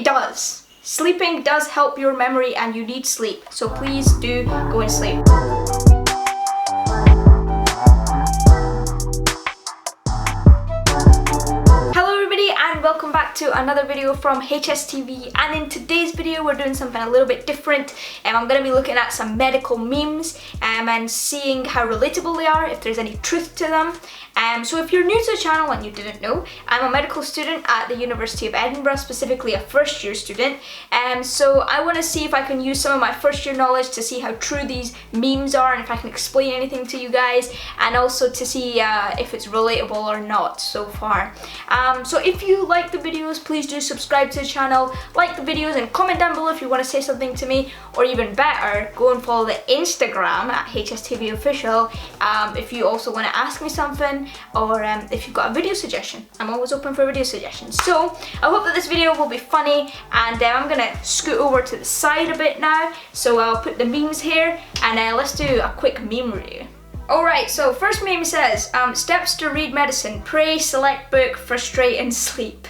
does. Sleeping does help your memory and you need sleep. So please do go and sleep. And welcome back to another video from HSTV, and in today's video we're doing something a little bit different. I'm going to be looking at some medical memes and seeing how relatable they are, if there's any truth to them. So if you're new to the channel and you didn't know, I'm a medical student at the University of Edinburgh, specifically a first year student. So I want to see if I can use some of my first year knowledge to see how true these memes are and if I can explain anything to you guys, and also to see if it's relatable or not so far. So if you like the videos, please do subscribe to the channel, like the videos, and comment down below if you want to say something to me, or even better, go and follow the Instagram at HSTV Official if you also want to ask me something, or if you've got a video suggestion. I'm always open for video suggestions. So I hope that this video will be funny, and I'm gonna scoot over to the side a bit now, so I'll put the memes here, and let's do a quick meme review. Alright, so first meme says, steps to read medicine: pray, select book, frustrate and sleep.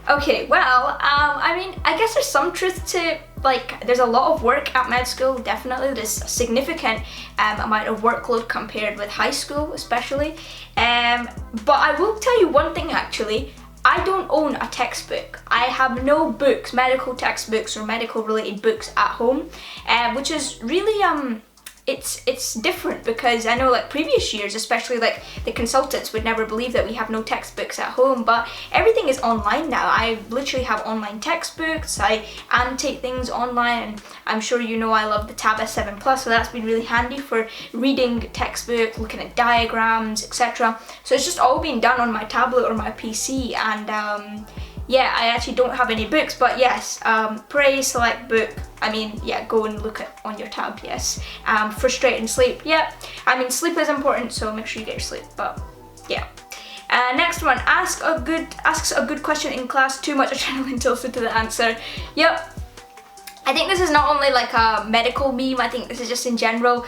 Okay, well, I mean, I guess there's some truth to, like, there's a lot of work at med school, definitely. There's a significant amount of workload compared with high school, especially. But I will tell you one thing, actually. I don't own a textbook. I have no books, medical textbooks or medical related books at home, which is really, it's different, because I know, like, previous years, especially like the consultants would never believe that we have no textbooks at home, but everything is online now. I literally have online textbooks, I annotate things online, and I'm sure you know I love the Tab S7 Plus, so that's been really handy for reading textbook, looking at diagrams, etc. So it's just all being done on my tablet or my PC, and yeah, I actually don't have any books, but yes, pray, select book. I mean, yeah, go and look at on your tab, yes. Frustrate and sleep, yeah. I mean, sleep is important, so make sure you get your sleep, but yeah. Next one, asks a good question in class, too much adrenaline tilted to the answer. Yep. I think this is not only like a medical meme, I think this is just in general.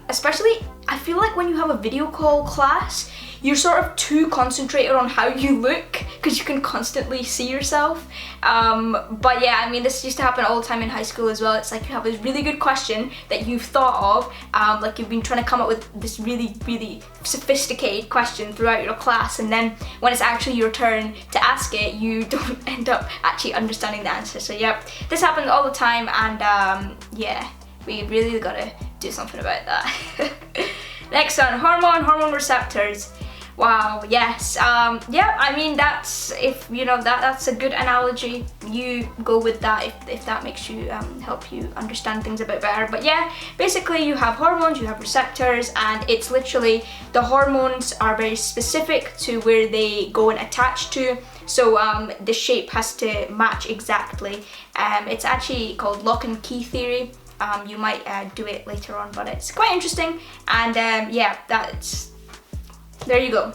Especially, I feel like when you have a video call class, you're sort of too concentrated on how you look, because you can constantly see yourself. But yeah, I mean, this used to happen all the time in high school as well. It's like you have this really good question that you've thought of, like you've been trying to come up with this really, really sophisticated question throughout your class, and then when it's actually your turn to ask it, you don't end up actually understanding the answer. So yep, this happens all the time, and yeah, we really gotta do something about that. Next one, hormone receptors. Wow, yes, yeah, I mean, that's, if you know, that's a good analogy. You go with that if that makes you help you understand things a bit better. But yeah, basically you have hormones, you have receptors, and it's literally, the hormones are very specific to where they go and attach to, so the shape has to match exactly. It's actually called lock and key theory. You might do it later on, but it's quite interesting, and yeah, there you go.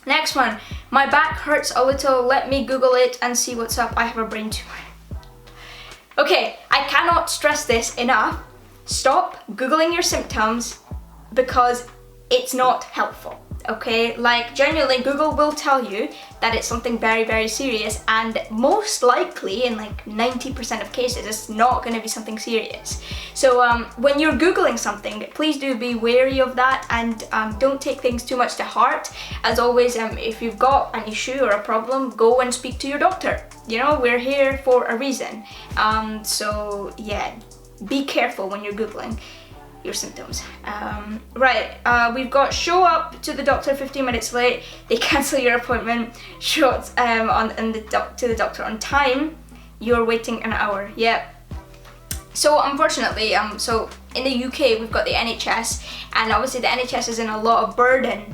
Next one, my back hurts a little, let me Google it and see what's up, I have a brain tumor. Okay, I cannot stress this enough. Stop Googling your symptoms, because it's not helpful. Okay, like, genuinely, Google will tell you that it's something very, very serious, and most likely, in like 90% of cases, it's not going to be something serious. So when you're Googling something, please do be wary of that, and don't take things too much to heart. As always, if you've got an issue or a problem, go and speak to your doctor. You know, we're here for a reason. So yeah, be careful when you're Googling your symptoms. Right, we've got show up to the doctor 15 minutes late, they cancel your appointment, show up to the doctor on time, you're waiting an hour. Yep. So unfortunately, so in the UK we've got the NHS, and obviously the NHS is in a lot of burden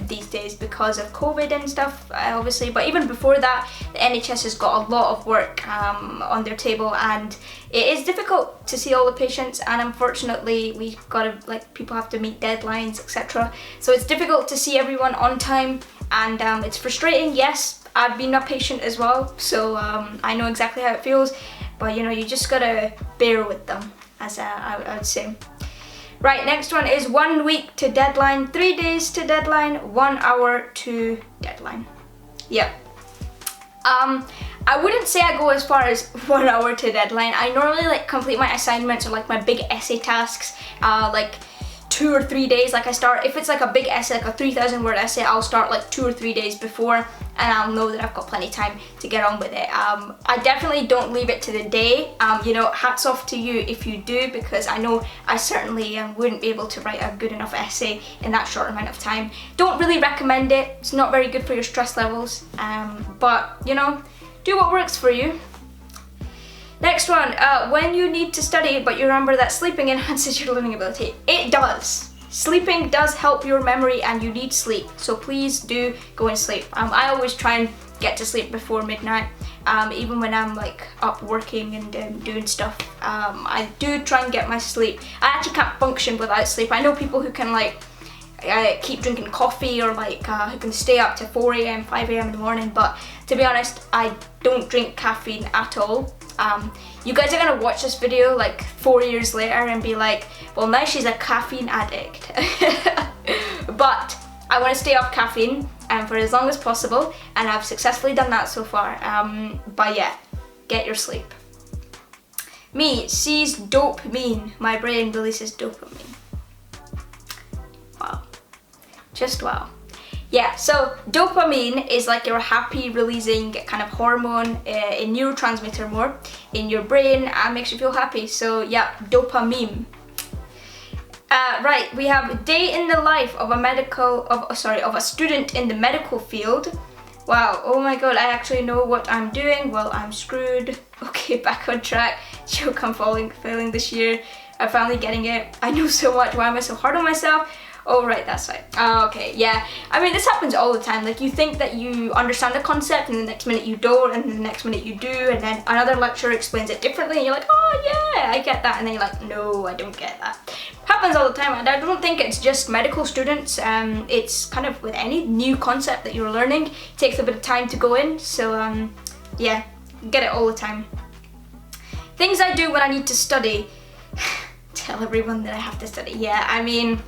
these days because of COVID and stuff, obviously, but even before that, the NHS has got a lot of work on their table, and it is difficult to see all the patients, and unfortunately we've got to, like, people have to meet deadlines, etc. So it's difficult to see everyone on time, and it's frustrating. Yes, I've been a patient as well, so I know exactly how it feels. But you know, you just gotta bear with them, as I would say. Right, next one is 1 week to deadline, 3 days to deadline, 1 hour to deadline. Yep. I wouldn't say I go as far as 1 hour to deadline. I normally like complete my assignments or like my big essay tasks like 2 or 3 days. Like I start, if it's like a big essay, like a 3,000 word essay, I'll start like 2 or 3 days before, and I'll know that I've got plenty of time to get on with it. I definitely don't leave it to the day. You know, hats off to you if you do, because I know I certainly wouldn't be able to write a good enough essay in that short amount of time. Don't really recommend it. It's not very good for your stress levels, but you know, do what works for you. Next one, when you need to study but you remember that sleeping enhances your learning ability. It does. Sleeping does help your memory and you need sleep, so please do go and sleep. I always try and get to sleep before midnight, even when I'm like up working and doing stuff. I do try and get my sleep. I actually can't function without sleep. I know people who can like keep drinking coffee, or like who can stay up to 4 a.m, 5 a.m in the morning, but to be honest, I don't drink caffeine at all. You guys are gonna watch this video like 4 years later and be like, well, now she's a caffeine addict. But I want to stay off caffeine for as long as possible, and I've successfully done that so far. But yeah, get your sleep. Me sees dopamine. My brain releases dopamine. Wow. Just wow. Yeah, so dopamine is like your happy releasing kind of hormone, a neurotransmitter more in your brain, and makes you feel happy. So yeah, dopamine. Right, we have day in the life of a student in the medical field. Wow, oh my god, I actually know what I'm doing. Well, I'm screwed. Okay, back on track. Joke, I'm failing this year. I'm finally getting it. I know so much. Why am I so hard on myself? Oh right, that's right. Okay, yeah. I mean, this happens all the time. Like, you think that you understand the concept, and the next minute you don't, and the next minute you do, and then another lecturer explains it differently, and you're like, oh yeah, I get that, and then you're like, no, I don't get that. Happens all the time, and I don't think it's just medical students. It's kind of with any new concept that you're learning. It takes a bit of time to go in, so yeah, get it all the time. Things I do when I need to study. Tell everyone that I have to study. Yeah, I mean,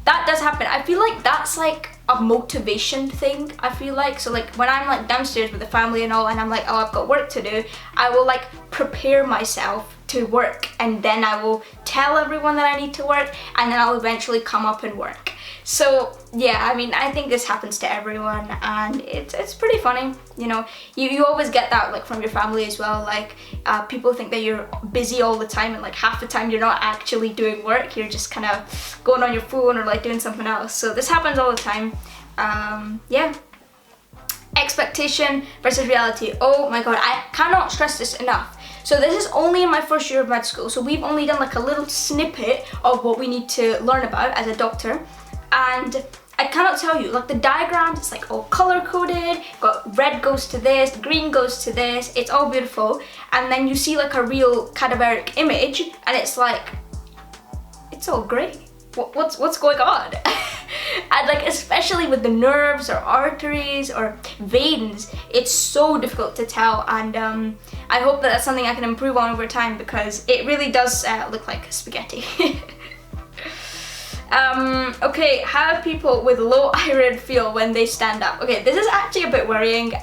that does happen. I feel like that's like a motivation thing, I feel like. So like when I'm like downstairs with the family and all, and I'm like, oh, I've got work to do, I will like prepare myself to work, and then I will tell everyone that I need to work, and then I'll eventually come up and work. So yeah, I mean, I think this happens to everyone, and it's pretty funny, you know. You always get that like from your family as well, like people think that you're busy all the time, and like half the time you're not actually doing work, you're just kind of going on your phone or like doing something else. So this happens all the time. Yeah. Expectation versus reality. Oh my god, I cannot stress this enough. So this is only in my first year of med school, so we've only done like a little snippet of what we need to learn about as a doctor. And I cannot tell you, like the diagrams, it's like all color coded, got red goes to this, green goes to this, it's all beautiful. And then you see like a real cadaveric image, and it's like, it's all grey. What's going on? And like, especially with the nerves or arteries or veins, it's so difficult to tell, and I hope that that's something I can improve on over time, because it really does look like spaghetti. Okay, how people with low iron feel when they stand up. Okay, this is actually a bit worrying.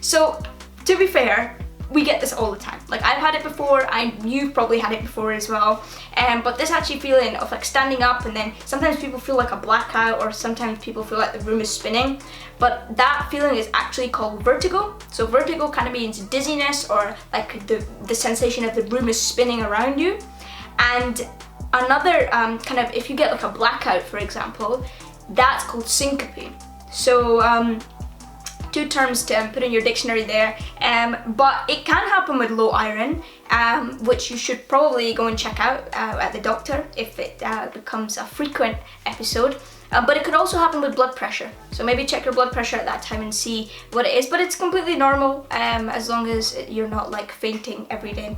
So to be fair, we get this all the time. Like, I've had it before, you've probably had it before as well. But this actually feeling of like standing up, and then sometimes people feel like a blackout, or sometimes people feel like the room is spinning. But that feeling is actually called vertigo. So vertigo kind of means dizziness, or like the sensation of the room is spinning around you. And another kind of, if you get like a blackout, for example, that's called syncope. So two terms to put in your dictionary there, but it can happen with low iron, which you should probably go and check out at the doctor if it becomes a frequent episode. But it could also happen with blood pressure, so maybe check your blood pressure at that time and see what it is. But it's completely normal, as long as you're not like fainting every day.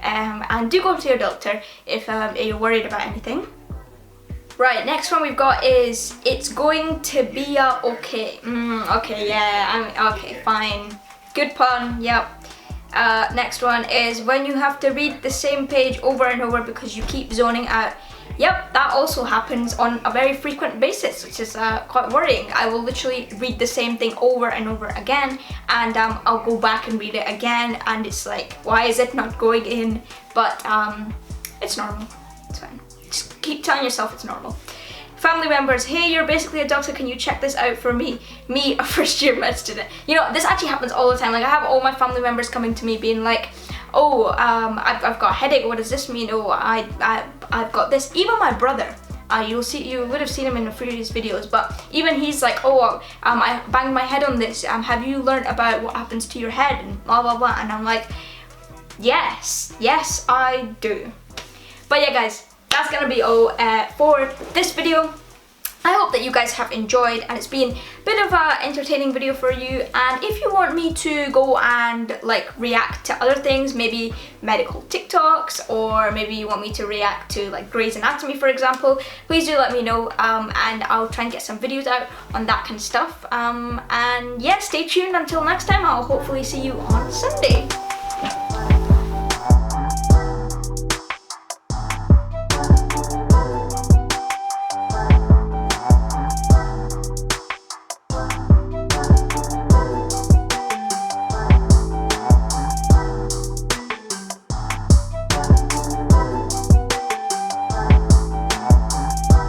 And do go to your doctor if you're worried about anything. Right, next one we've got is, it's going to be okay. Okay, yeah, okay, fine. Good pun, yep. Next one is, when you have to read the same page over and over because you keep zoning out. yep, that also happens on a very frequent basis, which is quite worrying. I will literally read the same thing over and over again, and I'll go back and read it again, and it's like, why is it not going in? But it's normal, it's fine. Just keep telling yourself it's normal. Family members, hey, you're basically a doctor, can you check this out for me? Me, a first year med student. You know, this actually happens all the time. Like, I have all my family members coming to me being like, oh, I've got a headache, what does this mean? Oh, I've got this. Even my brother, you would have seen him in the previous videos, but even he's like, oh, I banged my head on this. Have you learned about what happens to your head and blah, blah, blah. And I'm like, yes, I do. But yeah, guys, that's gonna be all for this video. I hope that you guys have enjoyed, and it's been a bit of an entertaining video for you. And if you want me to go and like react to other things, maybe medical TikToks, or maybe you want me to react to like Grey's Anatomy, for example, please do let me know, and I'll try and get some videos out on that kind of stuff. And yeah, stay tuned until next time. I'll hopefully see you on Sunday.